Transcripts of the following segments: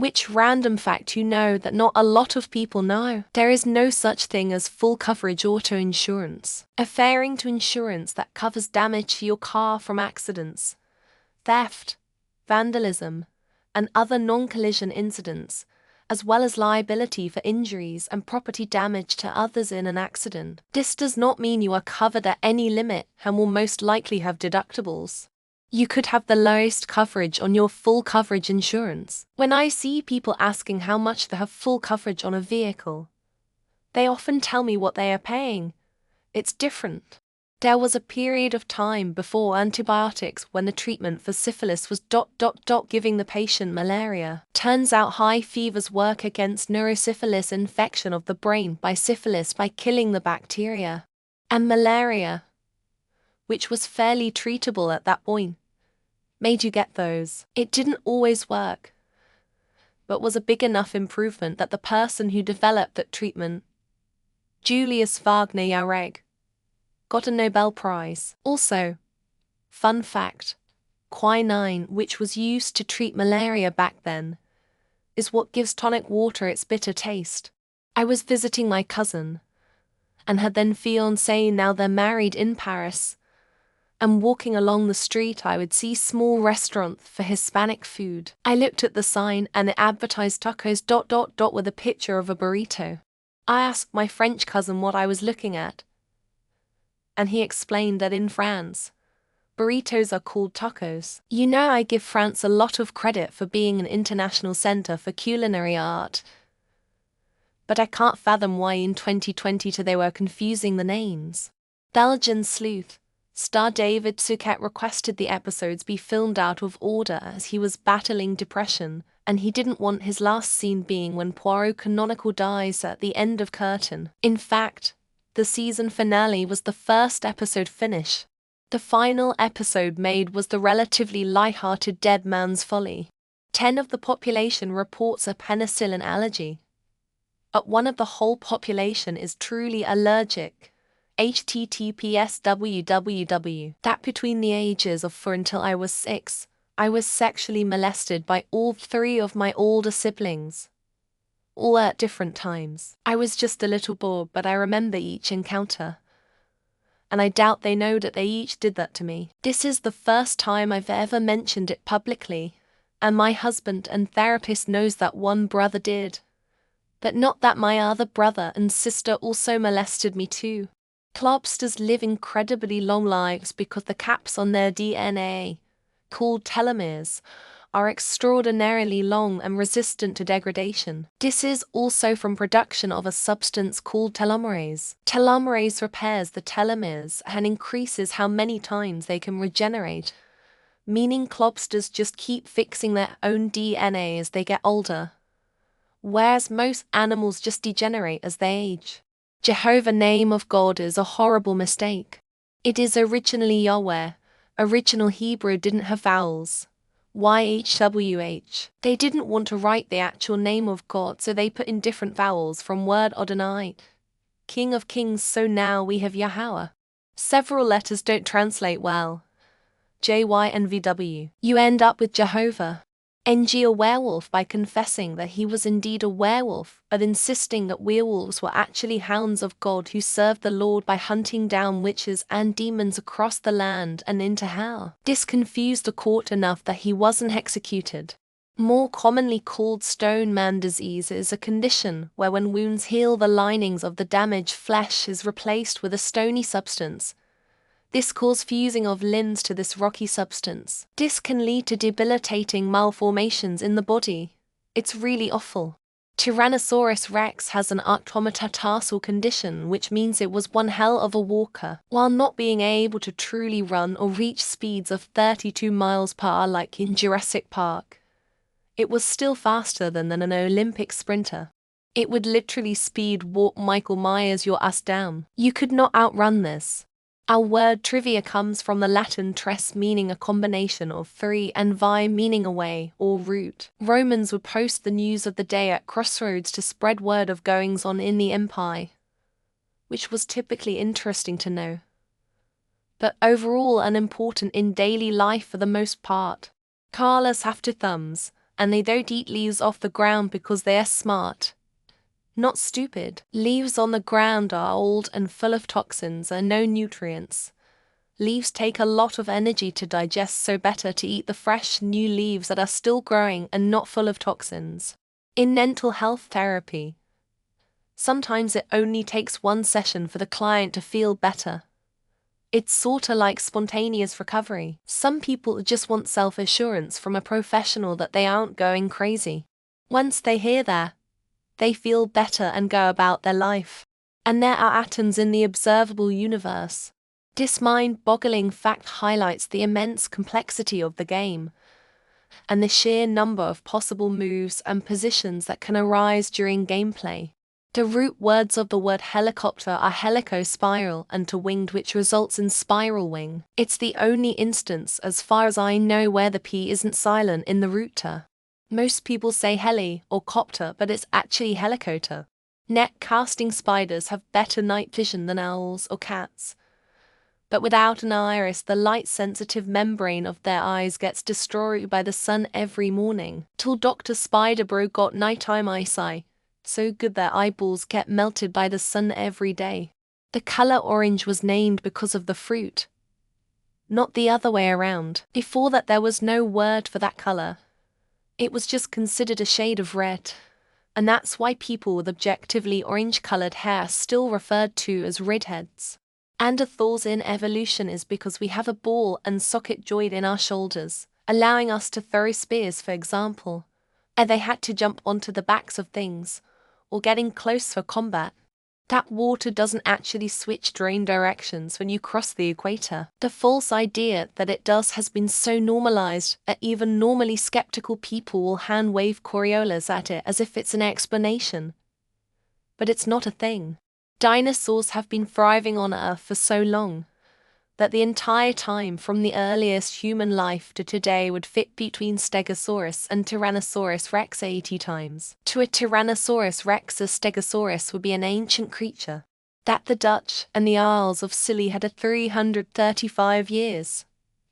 Which random fact you know that not a lot of people know? There is no such thing as full coverage auto insurance, referring to insurance that covers damage to your car from accidents, theft, vandalism, and other non-collision incidents, as well as liability for injuries and property damage to others in an accident. This does not mean you are covered at any limit and will most likely have deductibles. You could have the lowest coverage on your full coverage insurance. When I see people asking how much they have full coverage on a vehicle, they often tell me what they are paying. It's different. There was a period of time before antibiotics when the treatment for syphilis was giving the patient malaria. Turns out high fevers work against neurosyphilis infection of the brain by syphilis by killing the bacteria. And malaria, which was fairly treatable at that point, made you get those. It didn't always work, but was a big enough improvement that the person who developed that treatment, Julius Wagner Jahreg, got a Nobel Prize. Also, fun fact, quinine, which was used to treat malaria back then, is what gives tonic water its bitter taste. I was visiting my cousin, and had then fiancé, now they're married, in Paris, and walking along the street I would see small restaurants for Hispanic food. I looked at the sign and it advertised tacos with a picture of a burrito. I asked my French cousin what I was looking at, and he explained that in France, burritos are called tacos. You know, I give France a lot of credit for being an international center for culinary art, but I can't fathom why in 2022 they were confusing the names. Belgian sleuth star David Suchet requested the episodes be filmed out of order as he was battling depression, and he didn't want his last scene being when Poirot canonical dies at the end of Curtain. In fact, the season finale was the first episode finish. The final episode made was the relatively light-hearted Dead Man's Folly. 10 of the population reports a penicillin allergy. But one of the whole population is truly allergic. https www. That between the ages of 4 until I was 6, I was sexually molested by all 3 of my older siblings, all at different times. I was just a little bored, but I remember each encounter, and I doubt they know that they each did that to me. This is the first time I've ever mentioned it publicly, and my husband and therapist knows that one brother did, but not that my other brother and sister also molested me too. Lobsters live incredibly long lives because the caps on their DNA, called telomeres, are extraordinarily long and resistant to degradation. This is also from production of a substance called telomerase. Telomerase repairs the telomeres and increases how many times they can regenerate, meaning lobsters just keep fixing their own DNA as they get older, whereas most animals just degenerate as they age. Jehovah name of God is a horrible mistake. It is originally Yahweh. Original Hebrew didn't have vowels. YHWH. They didn't want to write the actual name of God, so they put in different vowels from word Adonai, King of Kings, so now we have Yahweh. Several letters don't translate well. JY and VW. You end up with Jehovah. NG a werewolf by confessing that he was indeed a werewolf, but insisting that werewolves were actually hounds of God who served the Lord by hunting down witches and demons across the land and into hell. This confused the court enough that he wasn't executed. More commonly called stone man disease is a condition where when wounds heal, the linings of the damaged flesh is replaced with a stony substance. This causes fusing of limbs to this rocky substance. This can lead to debilitating malformations in the body. It's really awful. Tyrannosaurus rex has an ectometarsal condition, which means it was one hell of a walker. While not being able to truly run or reach speeds of 32 miles per hour like in Jurassic Park, it was still faster than an Olympic sprinter. It would literally speed walk Michael Myers your ass down. You could not outrun this. Our word trivia comes from the Latin tres, meaning a combination of 3, and vi, meaning a way or route. Romans would post the news of the day at crossroads to spread word of goings on in the empire, which was typically interesting to know, but overall unimportant in daily life for the most part. Carlos have 2 thumbs, and they don't eat leaves off the ground because they are smart. Not stupid. Leaves on the ground are old and full of toxins and no nutrients. Leaves take a lot of energy to digest, so better to eat the fresh, new leaves that are still growing and not full of toxins. In mental health therapy, sometimes it only takes one session for the client to feel better. It's sorta like spontaneous recovery. Some people just want self-assurance from a professional that they aren't going crazy. Once they hear that, they feel better and go about their life. And there are atoms in the observable universe. This mind-boggling fact highlights the immense complexity of the game and the sheer number of possible moves and positions that can arise during gameplay. The root words of the word helicopter are helico-spiral and to winged, which results in spiral wing. It's the only instance, as far as I know, where the P isn't silent in the rooter. Most people say heli or copter, but it's actually helicopter. Net-casting spiders have better night vision than owls or cats. But without an iris, the light-sensitive membrane of their eyes gets destroyed by the sun every morning. Till Dr. Spider Bro got nighttime eyesight, so good their eyeballs get melted by the sun every day. The color orange was named because of the fruit, not the other way around. Before that, there was no word for that color. It was just considered a shade of red. And that's why people with objectively orange-colored hair are still referred to as redheads. And a thought in evolution is because we have a ball and socket joint in our shoulders, allowing us to throw spears, for example. And they had to jump onto the backs of things, or getting close for combat. That water doesn't actually switch drain directions when you cross the equator. The false idea that it does has been so normalized that even normally skeptical people will hand-wave Coriolis at it as if it's an explanation. But it's not a thing. Dinosaurs have been thriving on Earth for so long that the entire time from the earliest human life to today would fit between Stegosaurus and Tyrannosaurus rex 80 times. To a Tyrannosaurus rex, a Stegosaurus would be an ancient creature. That the Dutch and the Isles of Scilly had a 335 years,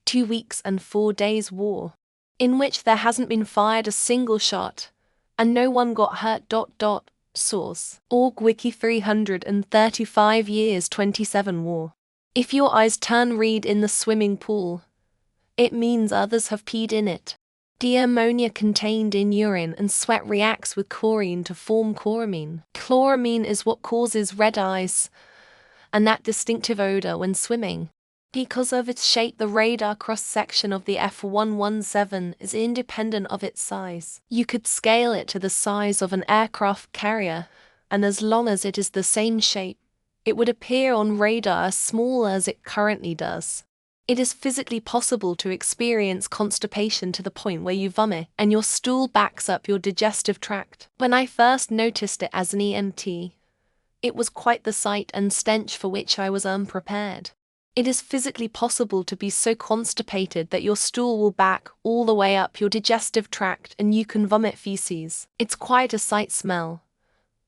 2 weeks and 4 days war, in which there hasn't been fired a single shot, and no one got hurt. Source: Org Wiki 335 years 27 war. If your eyes turn red in the swimming pool, it means others have peed in it. The ammonia contained in urine and sweat reacts with chlorine to form chloramine. Chloramine is what causes red eyes and that distinctive odor when swimming. Because of its shape, the radar cross-section of the F-117 is independent of its size. You could scale it to the size of an aircraft carrier, and as long as it is the same shape, it would appear on radar as small as it currently does. It is physically possible to experience constipation to the point where you vomit and your stool backs up your digestive tract. When I first noticed it as an EMT, it was quite the sight and stench for which I was unprepared. It is physically possible to be so constipated that your stool will back all the way up your digestive tract and you can vomit feces. It's quite a sight smell.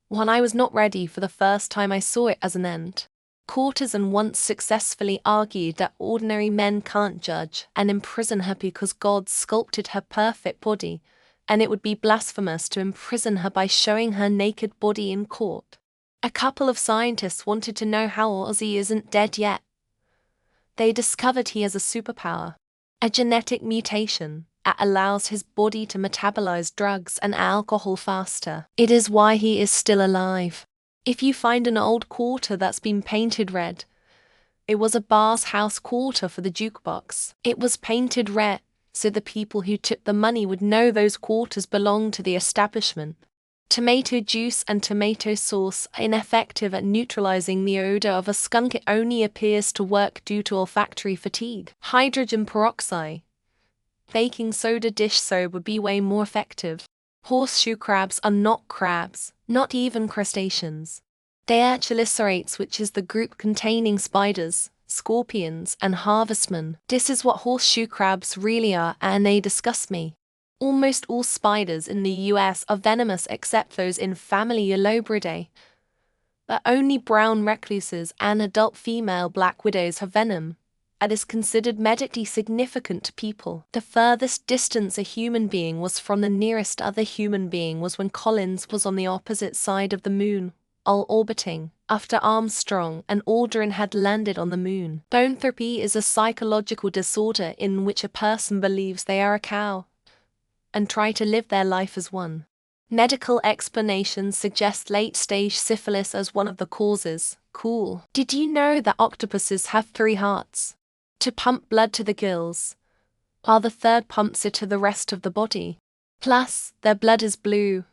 One I was not ready for the first time I saw it as an end. Courtesan once successfully argued that ordinary men can't judge and imprison her because God sculpted her perfect body, and it would be blasphemous to imprison her by showing her naked body in court. A couple of scientists wanted to know how Ozzy isn't dead yet. They discovered he has a superpower, a genetic mutation that allows his body to metabolize drugs and alcohol faster. It is why he is still alive. If you find an old quarter that's been painted red, it was a Bar's house quarter for the jukebox. It was painted red so the people who took the money would know those quarters belonged to the establishment. Tomato juice and tomato sauce are ineffective at neutralizing the odor of a skunk. It only appears to work due to olfactory fatigue. Hydrogen peroxide, baking soda dish soap would be way more effective. Horseshoe crabs are not crabs, not even crustaceans. They are chelicerates, which is the group containing spiders, scorpions, and harvestmen. This is what horseshoe crabs really are, and they disgust me. Almost all spiders in the US are venomous except those in family Ulobridae. But only brown recluses and adult female black widows have venom. and is considered medically significant to people. The furthest distance a human being was from the nearest other human being was when Collins was on the opposite side of the moon, all orbiting, after Armstrong and Aldrin had landed on the moon. Boanthropy is a psychological disorder in which a person believes they are a cow and try to live their life as one. Medical explanations suggest late-stage syphilis as one of the causes. Cool. Did you know that octopuses have 3 hearts? To pump blood to the gills, while the third pumps it to the rest of the body. Plus, their blood is blue,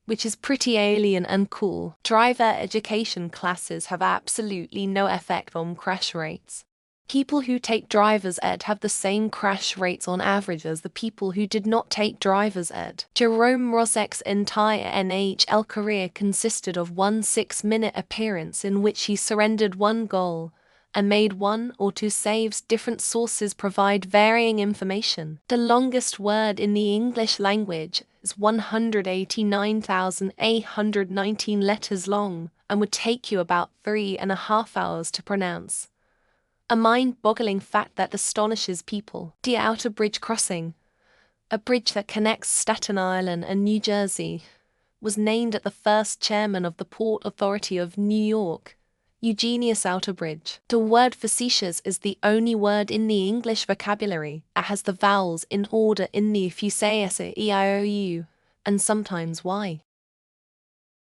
which is pretty alien and cool. Driver education classes have absolutely no effect on crash rates. People who take driver's ed have the same crash rates on average as the people who did not take driver's ed. Jerome Rosek's entire NHL career consisted of one 6-minute appearance in which he surrendered 1 goal and made 1 or 2 saves. Different sources provide varying information. The longest word in the English language is 189,819 letters long and would take you about 3.5 hours to pronounce. A mind-boggling fact that astonishes people. The Outer Bridge Crossing, a bridge that connects Staten Island and New Jersey, was named at the first chairman of the Port Authority of New York, Eugenius Outerbridge. The word facetious is the only word in the English vocabulary that has the vowels in order in the fusaeus e, I, O, U, and sometimes Y.